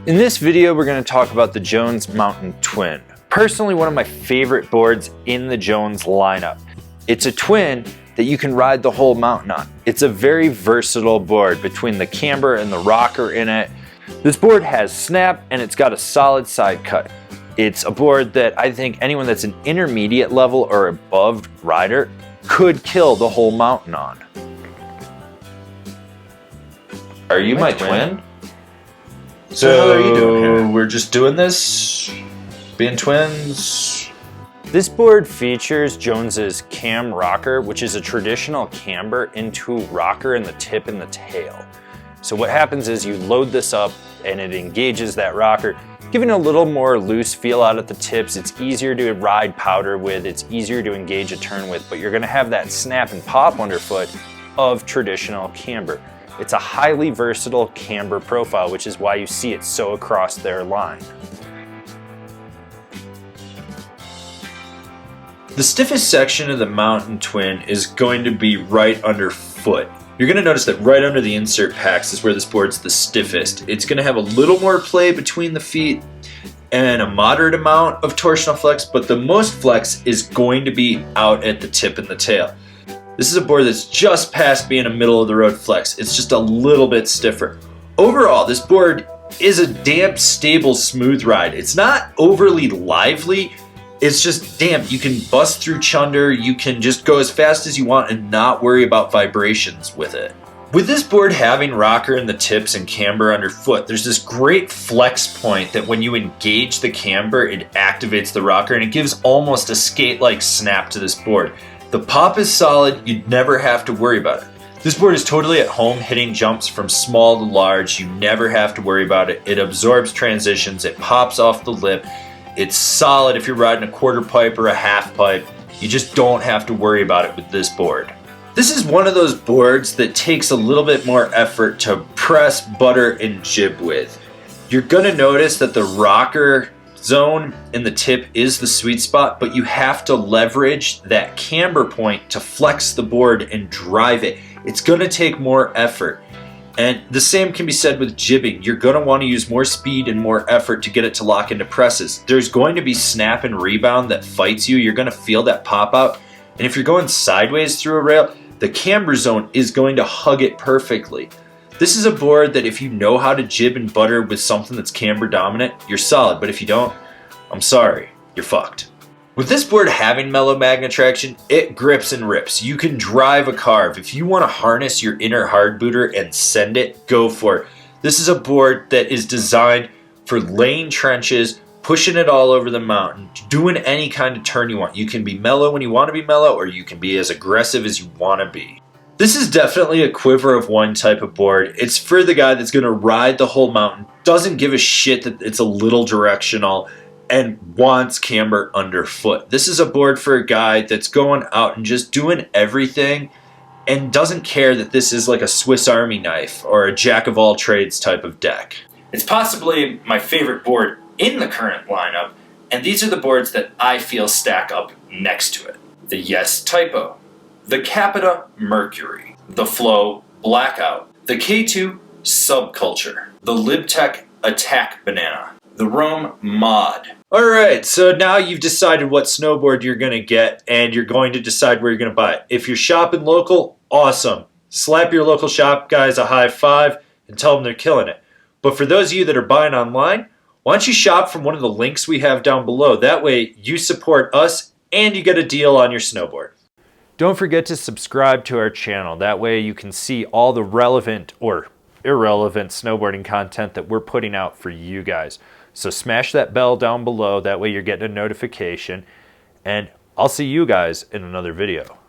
In this video, we're going to talk about the Jones Mountain Twin. Personally, one of my favorite boards in the Jones lineup. It's a twin that you can ride the whole mountain on. It's a very versatile board between the camber and the rocker in it. This board has snap and it's got a solid side cut. It's a board that I think anyone that's an intermediate level or above rider could kill the whole mountain on. Are you my twin? So how are you doing here? We're just doing this, being twins. This board features Jones's cam rocker, which is a traditional camber into rocker in the tip and the tail. So what happens is you load this up and it engages that rocker, giving a little more loose feel out at the tips. It's easier to ride powder with, it's easier to engage a turn with, but you're gonna have that snap and pop underfoot of traditional camber. It's a highly versatile camber profile, which is why you see it so across their line. The stiffest section of the Mountain Twin is going to be right underfoot. You're going to notice that right under the insert packs is where this board's the stiffest. It's going to have a little more play between the feet and a moderate amount of torsional flex, but the most flex is going to be out at the tip and the tail. This is a board that's just past being a middle of the road flex. It's just a little bit stiffer. Overall, this board is a damp, stable, smooth ride. It's not overly lively. It's just damp. You can bust through chunder. You can just go as fast as you want and not worry about vibrations with it. With this board having rocker in the tips and camber underfoot, there's this great flex point that when you engage the camber, it activates the rocker and it gives almost a skate-like snap to this board. The pop is solid, you'd never have to worry about it. This board is totally at home hitting jumps from small to large. You never have to worry about it. It absorbs transitions, it pops off the lip. It's solid if you're riding a quarter pipe or a half pipe. You just don't have to worry about it with this board. This is one of those boards that takes a little bit more effort to press, butter, and jib with. You're gonna notice that the rocker zone in the tip is the sweet spot, but you have to leverage that camber point to flex the board and drive it. It's gonna take more effort. And the same can be said with jibbing. You're gonna wanna use more speed and more effort to get it to lock into presses. There's going to be snap and rebound that fights you. You're gonna feel that pop out. And if you're going sideways through a rail, the camber zone is going to hug it perfectly. This is a board that if you know how to jib and butter with something that's camber dominant, you're solid, but if you don't, I'm sorry, you're fucked. With this board having mellow magnet traction, it grips and rips. You can drive a carve. If you want to harness your inner hard booter and send it, go for it. This is a board that is designed for laying trenches, pushing it all over the mountain, doing any kind of turn you want. You can be mellow when you want to be mellow, or you can be as aggressive as you want to be. This is definitely a quiver of one type of board. It's for the guy that's going to ride the whole mountain, doesn't give a shit that it's a little directional, and wants camber underfoot. This is a board for a guy that's going out and just doing everything and doesn't care that this is like a Swiss Army knife or a jack of all trades type of deck. It's possibly my favorite board in the current lineup, and these are the boards that I feel stack up next to it. The Yes Typo, the Capita Mercury, the Flow Blackout, the K2 Subculture, the LibTech Attack Banana, the Rome Mod. Alright, so now you've decided what snowboard you're going to get, and you're going to decide where you're going to buy it. If you're shopping local, awesome. Slap your local shop guys a high five and tell them they're killing it. But for those of you that are buying online, why don't you shop from one of the links we have down below? That way you support us and you get a deal on your snowboard. Don't forget to subscribe to our channel. That way you can see all the relevant or irrelevant snowboarding content that we're putting out for you guys. So smash that bell down below. That way you're getting a notification. And I'll see you guys in another video.